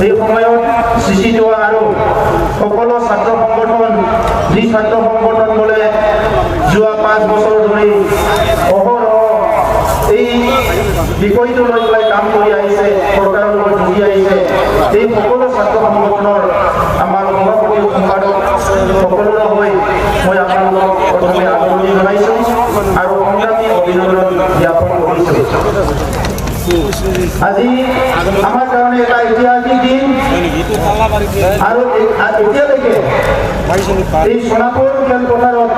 এই সময়ত সৃষ্টি হোৱা আৰু সকলো ছাত্ৰ সংগঠন যি ছাত্ৰ সংগঠন বোলে যোৱা 5 বছৰ ধৰি অহৰহ এই বিষয়টো লৈ পেলাই কাম কৰি আহিছে, চৰকাৰৰ লগত যুঁজি আহিছে, এই সকলো ছাত্ৰ সংগঠনৰ আমাৰ সভাপতি সম্পাদক সকলোৰে হৈ মই আপোনালোকক প্ৰথমে আদৰণি জনাইছোঁ আৰু সংগ্ৰামী অভিনন্দন জ্ঞাপন কৰিছোঁ। আজি আমাৰ কাৰণে এটা ঐতিহাসিক দিন আৰু এতিয়ালৈকে এই সোণাপুৰ খেলপথাৰত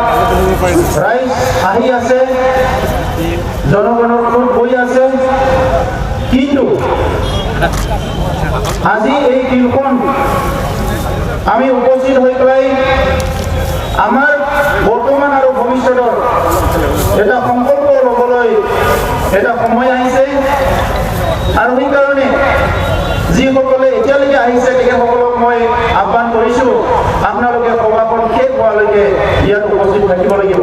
ৰাইজ আহি আছে, জনগণৰ সুৰ হৈ আছে, কিন্তু আজি এই দিনখন আমি উপস্থিত হৈ পেলাই আমাৰ বৰ্তমান আৰু ভৱিষ্যতৰ এটা সংকল্প ল'বলৈ এটা সময় আহিছে আৰু সেইকাৰণে যিসকলে এতিয়ালৈকে আহিছে তেখেতসকলক মই আহ্বান কৰিছোঁ, আপোনালোকে সভাখন শেষ হোৱালৈকে ইয়াত উপস্থিত থাকিব লাগিব।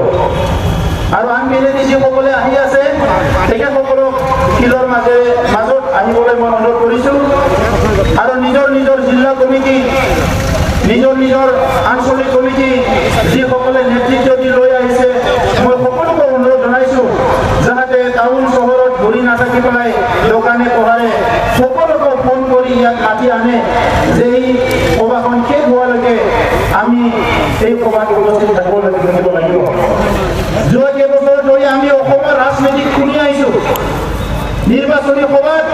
আৰু আনপিনে যিসকলে আহি আছে তেখেতসকলক ফিল্ডৰ মাজত আহিবলৈ মই অনুৰোধ কৰিছোঁ আৰু নিজৰ নিজৰ জিলা কমিটি, নিজৰ নিজৰ আঞ্চলিক কমিটি যিসকলে নেতৃত্ব দি লৈ আহিছে, মই সকলোকে অনুৰোধ জনাইছোঁ যাতে টাউন চহৰত ঘূৰি নাথাকি পেলাই দোকানে পোহাৰে সকলোকে ফোন কৰি ইয়াত মাতি আনে যে এই সভাখন শেষ হোৱালৈকে আমি এই সভাত উপস্থিত থাকিব লাগিব। যোৱা কেইবছৰ ধৰি আমি অসমৰ ৰাজনীতিক শুনি আহিছোঁ, নিৰ্বাচনী সভাত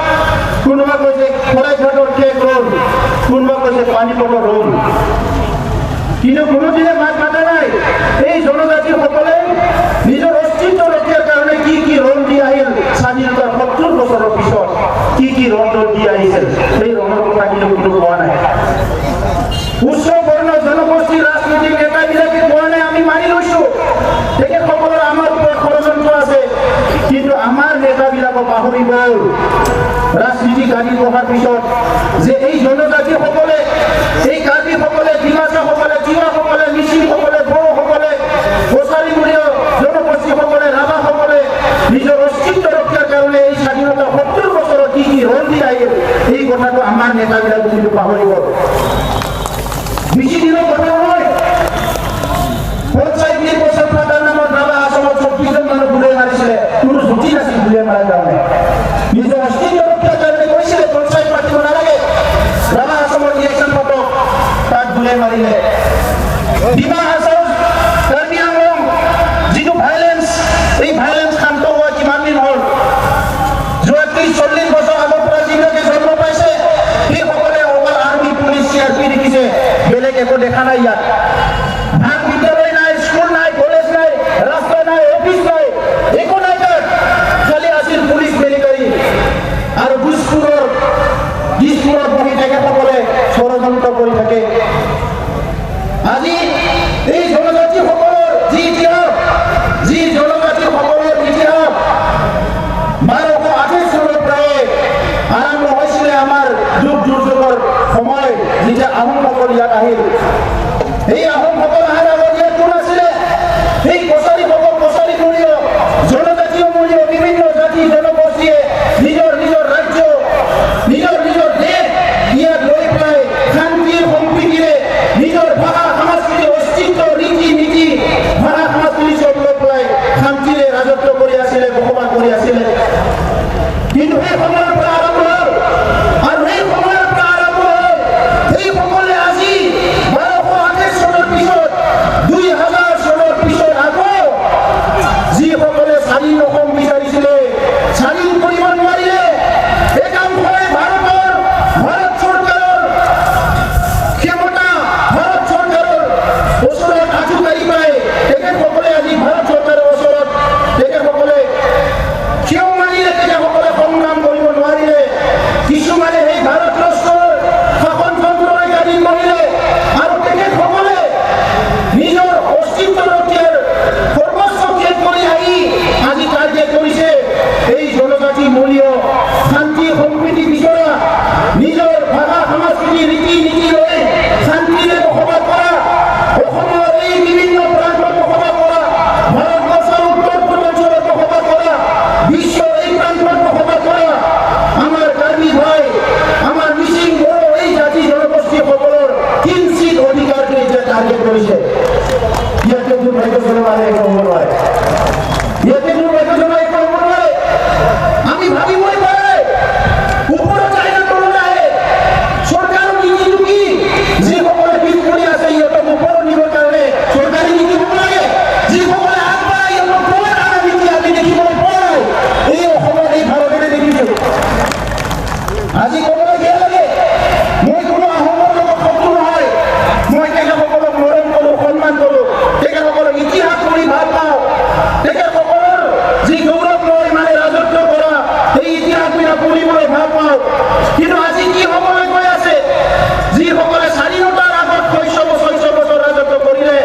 কোনোবা কৈছে শৰাইঘাটৰ শেষ ৰ'ল, কোনোবা কৈছে পানীপথৰ ৰ'ল, কিন্তু কোনোদিনে মাত মাতা নাই এই জনজাতিসকলে নিজৰ অস্তিত্ব ৰক্ষাৰ কাৰণে কি কি ৰণ দি আহিল, স্বাধীনতাৰ 70 বছৰৰ পিছত কি কি ৰণ দি আহিছিল, সেই ৰণৰ কথা কিন্তু কোনো কোৱা নাই। উচ্চ বৰ্ণ জনগোষ্ঠীৰ ৰাজনীতিক নেতাবিলাকে কোৱা নাই, আমি মানি লৈছোঁ তেখেতসকলৰ আমাৰ ওপৰত ষড়যন্ত্ৰ আছে, কিন্তু আমাৰ নেতাবিলাকক পাহৰি গ'ল ৰাজনীতি গাড়ী বহাৰ পিছত যে এই জনজাতিসকলে, এই কাৰ্বিসকলে, ডিমাছাসকলে, তিৱাসকলে, মিচিংসকলে, বড়োসকলে, কছাৰীমূৰীয় জনগোষ্ঠীসকলে, ৰাভাসকলে নিজৰ অস্তিত্ব ৰক্ষাৰ কাৰণে এই স্বাধীনতা 70 বছৰত কি কি ৰণ দি আহিল, এই কথাটো আমাৰ নেতাবিলাকে কিন্তু পাহৰি গ'ল। বেছি দিনৰ কথা নহয়, পঞ্চায়ত নিৰ্বাচন পাতাৰ নামত ৰাভা আসামত 24জন মানুহ গুলিয়াই মাৰিছিলে, কোনো যুক্তি নাছিল গুলিয়াই মাৰাৰ কাৰণে, নিজৰ অস্তিত্ব ৰক্ষাৰ কাৰণে কৈছিলে পঞ্চায়ত পাতিব নালাগে, ৰাভা আসামত ইলেকশ্যন পাতক, তাত গুলিয়াই মাৰিলে। ডিমা হাছাও কাৰ্বি আংলং যিটো ভাইলেন্স, এই ভাইলেন্স শান্ত হোৱা কিমান দিন হ'ল? যোৱা 30-40 বছৰ আগৰ পৰা যিবিলাকে জন্ম পাইছে সেইসকলে অকল আৰ্মি, পুলিচ, CRP দেখিছে, বেলেগ একো দেখা নাই ইয়াত। ভাল বিদ্যালয় নাই, স্কুল নাই, কলেজ নাই, ৰাস্তা নাই, অফিচ নাই, একো নাই তাত, খালি আছিল পুলিচ মিলিটাৰী আৰু দিছপুৰত বহি তেখেতসকলে ষড়যন্ত্ৰ কৰি থাকে। আজি এই জনজাতিসকলৰ যি ইতিহাস, যি জনজাতিসকলৰ ইতিহাস 1228 চনৰ পৰাই আৰম্ভ হৈছিলে আমাৰ যুগ দুৰ্যোগৰ সময়, যেতিয়া আহোমসকল ইয়াত আহিল। এই আহোমসকল অহাৰ আগত ইয়াত কোন আছিলে? এই কছাৰীসকল, কছাৰীমূৰীয়, জনজাতীয়মূৰীয় বিভিন্ন জাতি জনগোষ্ঠীয়ে নিজৰ নিজৰ ৰাজ্য, নিজৰ নিজৰ দেশ ইয়াত লৈ পেলাই শান্তিৰ সম্প্ৰীতিৰে নিজৰ ভাষা, সংস্কৃতি, অস্তিত্ব, ৰীতি নীতি, ভাষা সংস্কৃতি চব লৈ পেলাই শান্তিৰে ৰাজত্ব কৰি আছিলে, বসবাস কৰি আছিলে। কিন্তু সেই সময়ৰ পৰা আৰম্ভ হ'ল, আৰু সেই সময়ৰ পৰা আৰম্ভ হ'ল সেইসকলে আজি 1228 চনৰ পিছত মই কোনো আহোমৰ লগত শত্ৰু নহয়। মই তেখেতসকলক মৰম কৰোঁ, সন্মান কৰোঁ, তেখেতসকলক ইতিহাস কৰি ভাল পাওঁ। তেখেতসকলৰ যি গৌৰৱ লৈ মানে ৰাজত্ব কৰা সেই ইতিহাসবিলাক পঢ়িবলৈ ভাল পাওঁ। কিন্তু আজি কি হ'বলৈ গৈ আছে, যিসকলে স্বাধীনতাৰ আগত 600 বছৰ ৰাজত্ব কৰিলে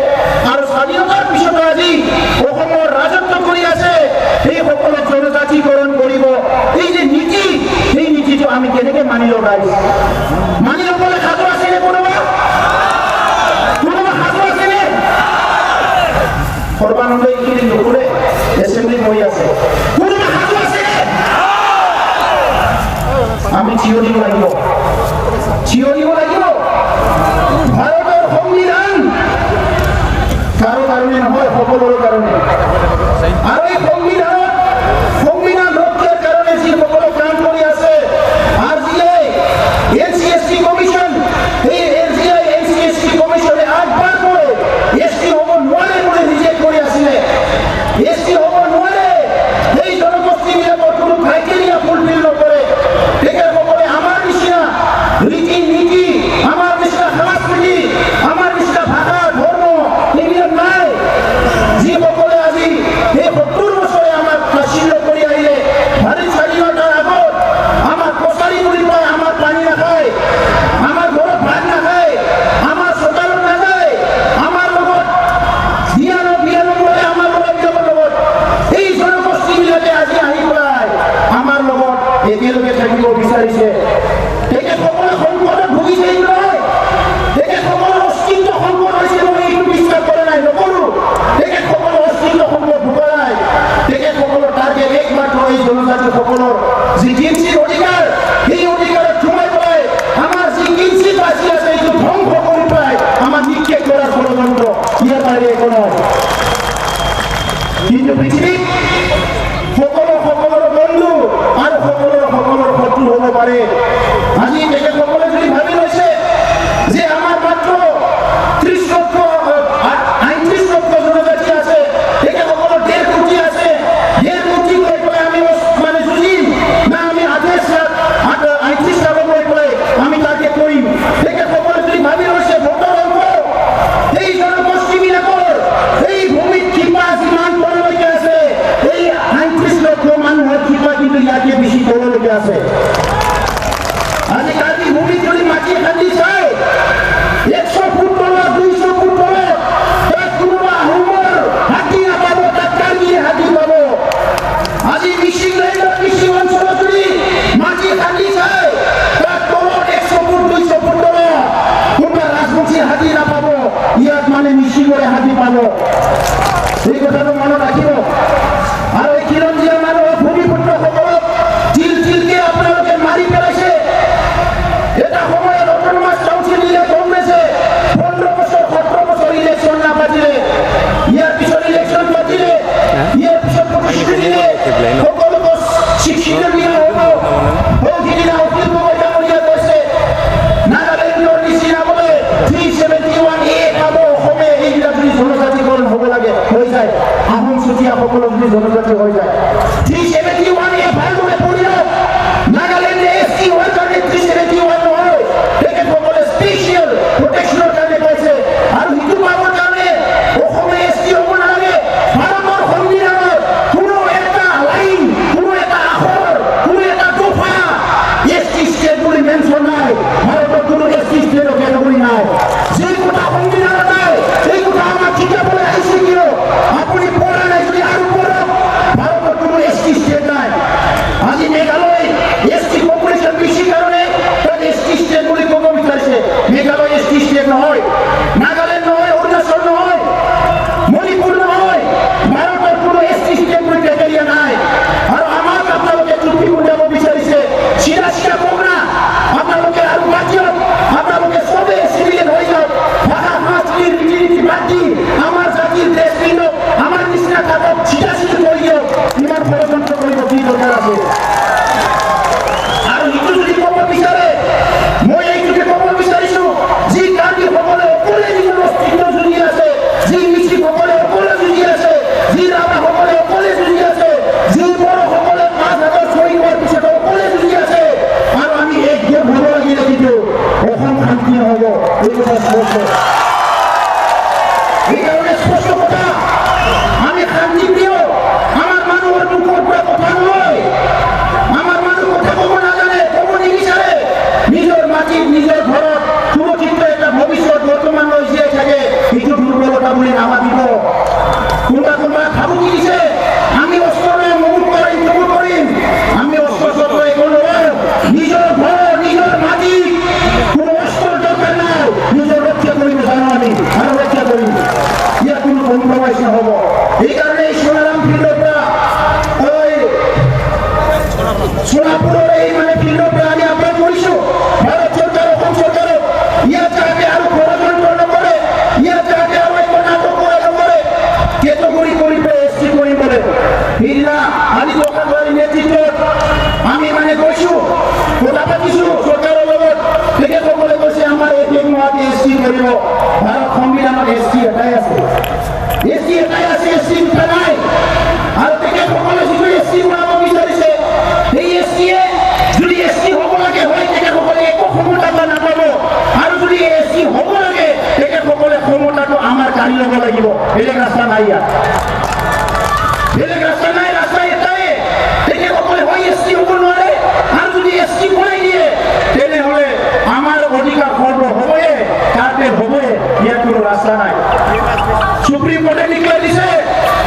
আৰু স্বাধীনতাৰ পিছতো আজি অসমৰ ৰাজত্ব কৰি আছে, সেইসকলক জনজাতিকৰণ কৰিব। এই যে নীতি, সেই নীতিটো আমি কেনেকৈ মানি ল'ব লাগিব? মানি ল'বলৈ সাজু আছেনে কোনোবা? সাজু আছেনে? সৰ্বানন্দ এইখিনি নুশুনে, এছেম্বলি হৈ আছে। কোনোবা সাজু আছেনে? আমি থিয় দিব লাগিব, থিয় দিব লাগিব। ভাৰতৰ সংবিধান কাৰো কাৰণে নহয়, সকলোৰে কাৰণে। আৰু এই সংবিধান ৰক্ষাৰ কাৰণে যিসকলে কাম কৰি আছে, RGI, NCST কমিশ্যন, এই RGI, NCST কমিশ্যনে 8 বাৰ কৈ ST হ'ব নোৱাৰে বুলি ৰিজেক্ট কৰি আছিলে। ST হ'ব নোৱাৰে, এই জনগোষ্ঠীবিলাকৰ কোনো ক্ৰাইটেৰিয়া ফুলফিল নকৰে। তেখেতসকলে আমাৰ নিচিনা ৰীতি নীতি, আমাৰ নিচিনা সংস্কৃতি, আমাৰ নিচিনা ভাষা ধৰ্ম এইবিলাক নাই। যিসকলে আজি এই 70 বছৰে আমাক তাচ্ছিল্য কৰি আহিলে, ভাৰত স্বাধীনতাৰ আগত আমাৰ কছাৰী বুলি কয়, আমাৰ পানী নাখায়, আমাৰ ঘৰত ভাত নাখায়, আমাৰ চোতালত নাযায়, আমাৰ লগত বিয়া আমাৰ লগত এই জনগোষ্ঠীবিলাকে আজি আহি পেলাই আমাৰ লগত একেলগে থাকিব বিচাৰিছে। তেখেতসকলে সংকটত ভুগিছে নহয়, তেখেতসকলৰ অস্তিত্ব সংকট হৈছে, মই এইটো বিশ্বাস কৰা নাই, নকৰোঁ। তেখেতসকলৰ অস্তিত্ব সংকট ভোগা নাই। তেখেতসকলৰ টাৰ্গেট একমাত্ৰ এই জনজাতিসকলৰ যি কিঞ্চিত অধিকাৰ, সেই অধিকাৰত সোমাই পেলাই আমাৰ যি কিঞ্চিত বাচি আছে এইটো ধ্বংস কৰি পেলাই আমাৰ নিক্ষেপ কৰাৰ ষড়যন্ত্ৰ, ইয়াৰ বাহিৰে একো নহয়। কিন্তু পৃথিৱীত সকলোৰে বন্ধু আৰু সকলোৰে শত্ৰু হ'ব পাৰে। আজি তেখেতসকলে যদি ভাবি লৈছে যে আমাৰ মাত্ৰ 30 লক্ষ 38 লক্ষ জনজাতি আছে, তেখেতসকলৰ 1.5 কোটি আছে, 1.5 কোটি লৈ পেলাই আমি মানে যুঁজিম না, আমি 38 লাখ লৈ পেলাই আমি তাকে কৰিম। তেখেতসকলে যদি ভাবি লৈছে ভোটৰ অংক এই জনগোষ্ঠীবিলাকৰ এই ভূমিত কিবা যিমান তললৈকে আছে, এই 38 লক্ষ মানুহৰ কিবা কিন্তু ইয়াতে বেছি তললৈকে আছে। আজি কালি ভূমিত যদি মাটি খান্দি চাই 100 ফুট তলত, 200 ফুট তলত তাত কোনোবা আহোমৰ হাতী নাপাব, তাত কাৰ্বিয়ে হাতী পাব। আজি মিচিং অঞ্চলত যদি মাটি খান্দি চাই তাত তলত 100 ফুট 200 ফুট তলত কোনোবা ৰাজবংশীৰ হাতী নাপাব, ইয়াত মানে মিচিঙৰে হাতী পাব। এই কথাটো মনত ৰাখিব। আৰু এই খিলঞ্জীয়া মানুহৰ ভূমিপুত্ৰসকলক তিলকে আপোনালোকে মাৰি পেলাইছে। এটা সময়ত কথা স্পষ্ট। এই কাৰণে স্পষ্ট কথা, আমি শান্তি প্ৰিয়, আমাৰ মানুহৰ দুখৰ পৰা কথা নয়, আমার মানুষ কথা কব না জানে, কব নিবিচারে, নিজের মাটির নিজের ঘরত সুরক্ষিত একটা ভবিষ্যৎ বর্তমান জীয়াই থাকে, এইটো দুর্বলতা বলে নামাবিব। কোনোবা কোনোবা ভাবুকি দিছে আমি অস্ত্র মুখ কৰিম মুখ কৰিম, আমি অস্ত্র শস্ত্র এগুলো নিজের ঘর নিজের মাটি, কোনো অস্ত্র দরকার নাই, নিজের রক্ষা করিব জানো আমি, আর রক্ষা করিব, ইয়ার কোনো কম্প্রমাইজ নহব। এই কারণে এই সোনারাম ফিল্ডৰ পৰা ওই সোনাপুৰেৰ এই মানে ফিল্ডৰ পৰা আমি আহ্বান কৰিছোঁ, ভাৰত চৰকাৰ অসম চৰকাৰক ইয়াত যাতে আৰু ষড়যন্ত্ৰ নকৰে, ইয়াত যাতে আৰু একো নাটক নকৰে, কেটেগৰী কৰি এছটি কৰিবলৈ। সেইদিনা আলি প্ৰকাশবাৰীৰ নেতৃত্বত আমি মানে গৈছোঁ, কথা পাতিছোঁ চৰকাৰৰ লগত, তেখেতসকলে কৈছে আমাৰ এই নোহোৱাকে এছটি কৰিব, ভাৰত সংবিধানত এছটি এটাই আছে, এছটি এটাই আছে, এছটি উঠা নাই। আৰু তেখেতসকলে যিটো এছটি বনাব বিচাৰিছে, এই এছটিয়ে যদি এছটি হ'ব লাগে হয়, তেখেতসকলে একো ক্ষমতা নাপাব, আৰু যদি এছটি হ'ব লাগে তেখেতসকলে ক্ষমতাটো আমাৰ কাঢ়ি ল'ব লাগিব, বেলেগ ৰাস্তা নাই ইয়াত, বেলেগ ৰাস্তা নাই, ৰাস্তা এটাই, তেখেতসকলে হয় এছটি হ'ব নোৱাৰে, আৰু যদি এছটি বনাই দিয়ে তেনেহ'লে আমাৰ অধিকাৰ খৰ্ব হ'বয়ে, কাৰ্পেট হ'বয়ে, ইয়াত কোনো ৰাস্তা নাই। সুপ্ৰিম কোৰ্টে ডিক্লেয়াৰ দিছে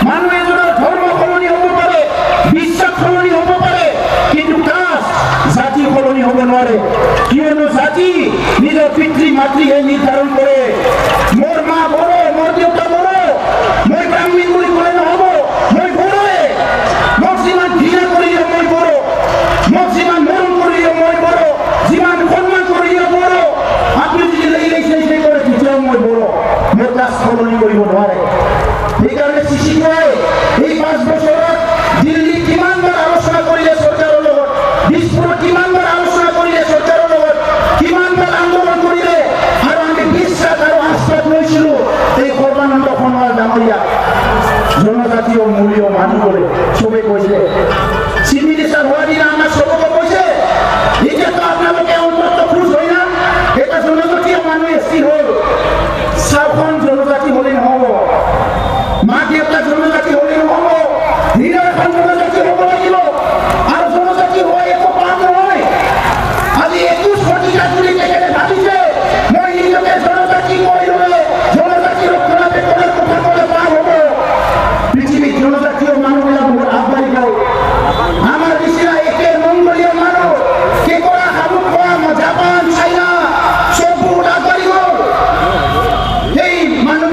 মানুহ এজনৰ ধৰ্ম সলনি হ'ব পাৰে, বিশ্বাস সলনি হ'ব পাৰে, কিন্তু কাষ্ট জাতি সলনি হ'ব নোৱাৰে, কিয়নো জাতি নিজৰ পিতৃ মাতৃহে নিৰ্ধাৰণ কৰে। মোৰ মা বড়ো, মোৰ দেউতা বড়ো, মই ব্ৰাহ্মণ বুলি ক'লে নহ'ব, মই বড়োৱে, মোক যিমান ঘৃণা কৰিলে মই বড়ো, মোক যিমান মৰম কৰিলে মই বড়ো, যিমান সন্মান কৰিলে বড়ো, আপুনি যদি লেই কৰে তেতিয়াও মই বড়ো, মোৰ কাষ্ট সলনি কৰিব নোৱাৰে। সেইকাৰণে চিচিকুৱাই এই 5 বছৰত দিল্লীত কিমানবাৰ আলোচনা কৰিলে চৰকাৰৰ লগত, দিছপুৰত কিমানবাৰ আলোচনা কৰিলে চৰকাৰৰ লগত, কিমানবাৰ আন্দোলন কৰিলে, আৰু আমি বিশ্বাস আৰু আস্থাত লৈছিলোঁ এই সৰ্বানন্দ সোণোৱাল ডাঙৰীয়া জনজাতীয় মূলীয় মানুহ বুলি চবেই কৈছে। চিফ মিনিষ্টাৰ হোৱাৰ দিনা আমাৰ চবকে কৈছে, এতিয়াতো আপোনালোকে অন্তত খুচ হয় না, এটা জনজাতীয় মানুহ এছটি হ'ল, চাউখন জনজাতি হ'লে নহ'ব, মা দেউতা জনজাতি হ'লে নহ'ব, হৃদয়খন জনজাতি হ'ব লাগিব, আৰু জনজাতি হোৱা একো পাপ নহয়। আজি 21 শতিকাত বুলি তেখেতে ভাবিছে মই নিজকে জনজাতি কৰি ল'লে জনজাতি ৰক্ষণাবেক্ষণৰ কথা ক'লে পাপ হ'ব। পৃথিৱীত জনজাতীয় মানুহবিলাক বহুত আগবাঢ়ি গ'ল, আমাৰ নিচিনা একে মংগোলীয় মানুহ কেঁকোৰা শামুক খোৱা জাপান চাইনা চব বহুত আগবাঢ়ি গ'ল। সেই মানুহ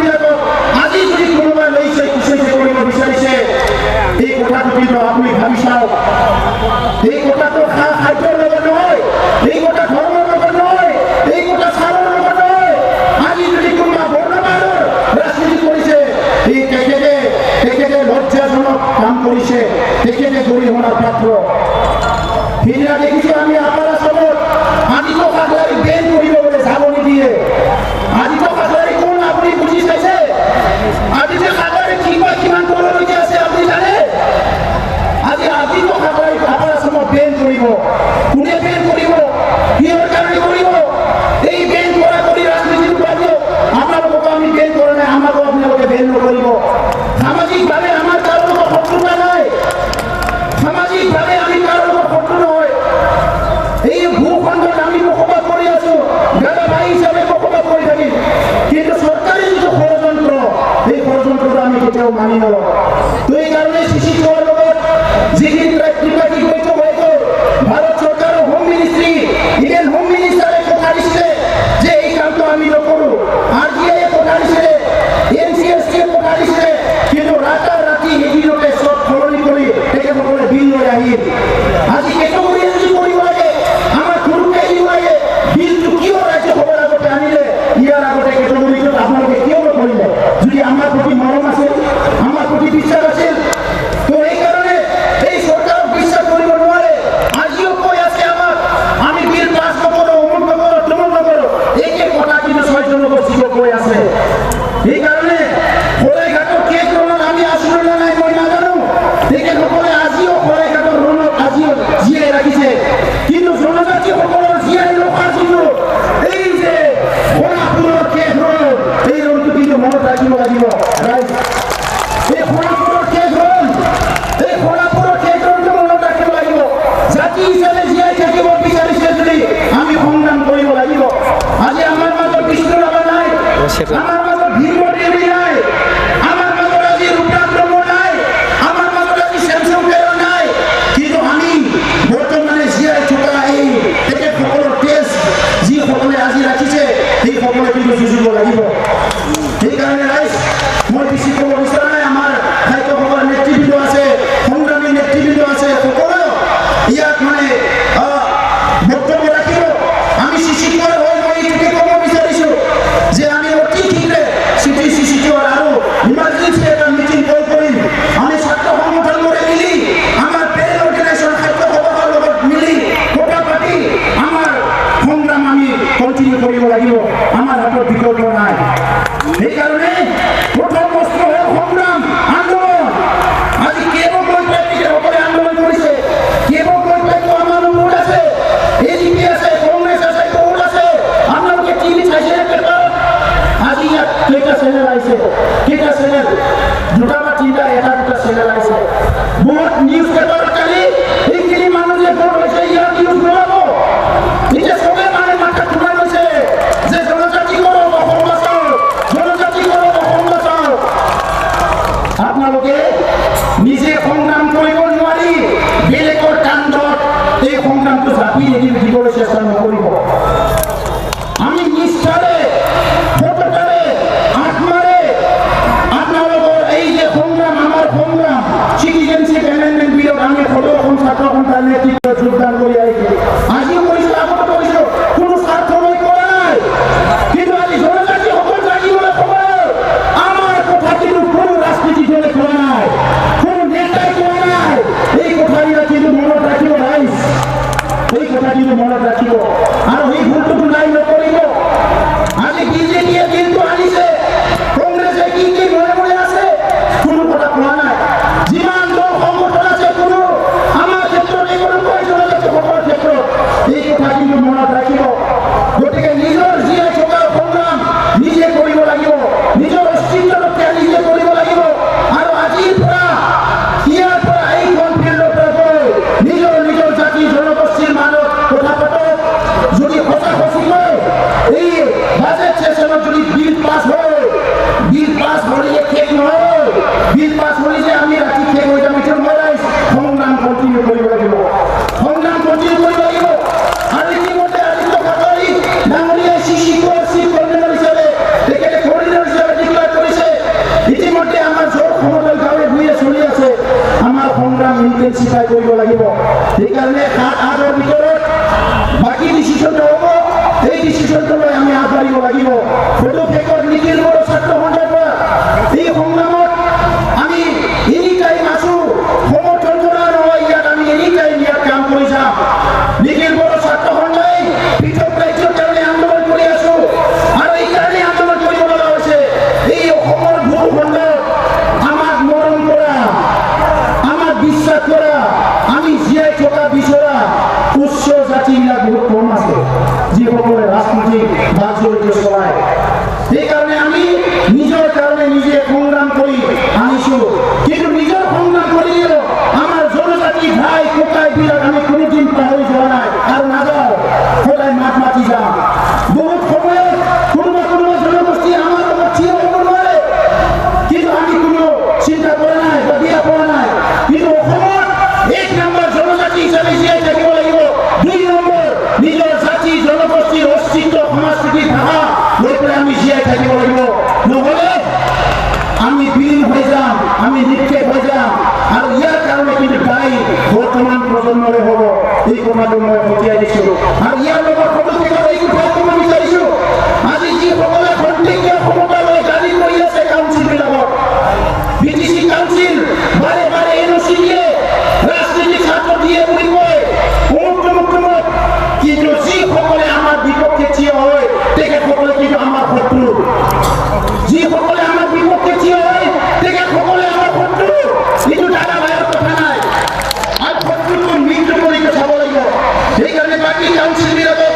আমার মাজত ভিভো টিভি নাই, আমার মাজত আজি রূপান্তর নাই, আমার মাজত আজি স্যামসাং পেয়ার নাই, কিন্তু আমি বর্তমানে জীয়াই থকা এই তেখেতসকলৰ টেষ্ট যিসকলে আজি ৰাখিছে সেইসকলে কিন্তু যুঁজিব লাগিব। সেইকাৰণে ৰাইজ মই বেছি ক'ব বিচৰা নাই। আমাৰ খাদ্যসকলৰ নেতৃবৃন্দ আছে, সংগ্ৰামী নেতৃবৃন্দ আছে, সকলো ইয়াত মানে বক্তব্য ৰাখিব। আমি শিক্ষিত হৈ মই এইটোকে ক'ব বিচাৰিছোঁ যে আমি অতি শীঘ্ৰে চিটিৰ আৰু ইমাৰ্জেঞ্চি এটা মিটিং কৰিম। আমি ছাত্ৰ সংগঠনবোৰে মিলি আমাৰ পেৰেণ্ট অৰ্গেনাইজেশ্যন খাদ্য সভাৰ লগত মিলি কথা পাতি আমাৰ সংগ্ৰাম আমি কণ্টিনিউ কৰিব লাগিব। আমাৰ হাতত বিকল্প নাই। সেইকাৰণে প্ৰথম বস্তু হ'ল সংগ্ৰাম, আন্দোলন। আজি কেৱল সকলে আন্দোলন কৰিছে, কেৱল আমাৰ মূল আছে, এজিপি আছে, কংগ্ৰেছ আছে, বহুত আছে। আপোনালোকে টিভি চাইছে পেপাৰ? আজি ইয়াত কেইটা চেনেল আহিছে, কেইটা চেনেল? দুটা বা তিনিটা, এটা দুটা চেনেল আহিছে। বহুত নিউজ পেপাৰ কালি এইখিনি মানুহ যে ভোট হৈছে ইয়াত নিউজ নোলাব। এতিয়া চবে মানে মাথা ঘূৰাই লৈছে যে জনজাতি কৰক অসম বাচাও, জনজাতি কৰক অসম বাচাও। আপোনালোকে নিজে সংগ্ৰাম কৰিব নোৱাৰি বেলেগৰ কাণ্ডত এই সংগ্ৰামটো জাপি দিবলৈ চেষ্টা নকৰিব। আমি নিষ্ঠাৰে সততাৰে আত্মাৰে আপোনালোকৰ এই যে সংগ্ৰাম, আমাৰ সংগ্ৰাম চিটিজেনশ্বিপ এমেণ্ডমেণ্ট বিলত আমি সদৌ অসম ছাত্ৰ সন্থাৰ নেতৃত্বত যোগদান কৰি আহিছোঁ। আজিও কৰিছোঁ, আগতো কৰিছোঁ, কোনো স্বাৰ্থ লৈ কৰা নাই। কিন্তু আজি জনজাতিসকল জানিবলৈ সময় আমাৰ কথা কিন্তু কোনো ৰাজনীতি দলে কৰা নাই, কোনো নেতাই কৰা নাই। এই কথাবিলাক কিন্তু মনত ৰাখিব ৰাইজ, এই কথা কিন্তু মনত ৰাখিব আৰু এই ভুলটো নাই নকৰিব। আজি বিজেপিয়ে কিন্তু আনিছে, কংগ্ৰেছে কি কি মনে মনে আছে কোনো কথা কোৱা নাই। যিমান দল সংগঠন আছে কোনো আমাৰ ক্ষেত্ৰত এই কথা কয়, জনজাতিসকলৰ ক্ষেত্ৰত এই কথা কিন্তু মনত ৰাখিব। গতিকে নিজৰ জীয়াই থকা সংগ্ৰাম নিজে কৰিব লাগিব, নিজৰ অস্তিত্ব ৰক্ষা নিজে কৰিব লাগিব। আৰু আজিৰ পৰা ইয়াৰ পৰা এইখন ফিল্ডৰ পৰা গৈ নিজৰ নিজৰ জাতি জনগোষ্ঠীৰ মাজত কথা পাতক। যদি সঁচা সঁচিকৈ এই বাজেট সেশনত যদি বিল পাছ হয়, বিল পাছ হ'লে শেষ নহয়, বিল পাছ হ'লে যে আমি ৰাতি শেষ হৈ যাম এইটো নহয়। সংগ্ৰাম কণ্টিনিউ কৰিব লাগিব, সংগ্ৰাম কণ্টিনিউ কৰিব লাগিব। আৰু ইতিমধ্যে আদিত্য ঠাকৰে ডাঙৰীয়াই চিফ কৰ্ডিনেটৰ হিচাপে তেখেতে কৰ্ডিনেটৰ হিচাপে ডিক্লেয়াৰ কৰিছে। ইতিমধ্যে আমাৰ জোৰ সমদল গাঁৱে ভূঞে চলি আছে। আমাৰ সংগ্ৰাম ইণ্টেনচিফাই কৰিব লাগিব। সেইকাৰণে 7-8ৰ ভিতৰত বাকী ডিচিশ্যনটো হ'ব, এই ডিচিশ্যনটো লৈ আমি আগবাঢ়িব লাগিব। ফটো ফেকত নিখিল বড়ো ছাত্ৰ সন্থাৰ পৰা এই সংগ্ৰামত আমি এনি টাইম আছোঁ, সমৰ্থন কৰা নহয়। ইয়াত আমি এনি টাইম ইয়াত কাম কৰি যাম। নিখিল বড়ো ছাত্ৰ সন্থাই পৃথক ৰাজ্যৰ কাৰণে আন্দোলন কৰি আছোঁ আৰু এই কাৰণে আন্দোলন কৰিব লগা হৈছে। এই অসমৰ ভূখণ্ডত আমাক মৰম কৰা, আমাক বিশ্বাস কৰা, আমি জীয়াই থকা বিচৰা উচ্চ জাতিবিলাক বহুত কম আছে যিসকলে ৰাজনৈতিক ভাগ জড়িত চলায়। সেইকাৰণে আমি নিজৰ কাৰণে নিজে সংগ্ৰাম কৰি আনিছোঁ। কিন্তু নিজৰ সংগ্ৰাম কৰিলেও আমাৰ জনজাতি ভাই ককাইবিলাক আমি কোনোদিন পাহৰি যোৱা নাই আৰু নাযাওঁ, সদায় মাত মাতি যাম। বহুত সময়ত কোনোবা জনগোষ্ঠী আমাৰ লগত থিয় হ'ব নোৱাৰে, কিন্তু আমি কোনো চিন্তা কৰা নাই বা দিয়া পোৱা নাই। কিন্তু অসমত 1 নম্বৰ জনজাতি হিচাপে জীয়াই থাকিব লাগিব। 2 নম্বৰ নিজৰ জাতি জনগোষ্ঠীৰ অস্তিত্ব সংস্কৃতি ভাষা লৈ পেলাই আমি জীয়াই থাকিব লাগিব। নহ'লে আমি বিলীন হৈ যাম, আমি নিক্ষেপ হৈ যাম। আৰু ইয়াৰ কাৰণে কিন্তু দায়ী বৰ্তমান প্ৰজন্মলৈ হ'ব। এই কথাটো মই পঠিয়াই দিছোঁ আৰু ইয়াৰ লগত সকলোকে এই কথা ক'ব বিচাৰিছোঁ। আজি যিসকলে খন্তেকীয়া ক্ষমতা লৈ গাড়ী কৰি আছে কাউন্সিলবিলাকত, বিটিচি কাউন্সিল বাৰে বাৰে এনঅ'চি দিয়ে, ৰাজনীতিক ছাত্ৰ দিয়ে বুলি কয়, অমুক কিন্তু যিসকলে আমাৰ বিপক্ষে থিয় হয় তেখেতসকলে কিন্তু আমাৰ শত্ৰু। যিসকলে আমাৰ বিপক্ষে থিয় হয় তেখেতসকলে আমাৰ শত্ৰু। এইটো দাদা ভাইৰ কথা নাই। আৰু শত্ৰুটো মৃত্যু কৰি চাব লাগিব। সেইকাৰণে বাকী কাউন্সিলবিলাকক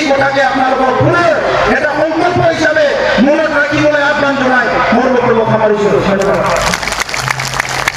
এই কথাকে আপোনালোকৰ পুনৰ এটা সংকল্প হিচাপে মনত ৰাখিবলৈ আহ্বান জনাই মোৰ বক্তব্য সামৰিছোঁ। ধন্যবাদ।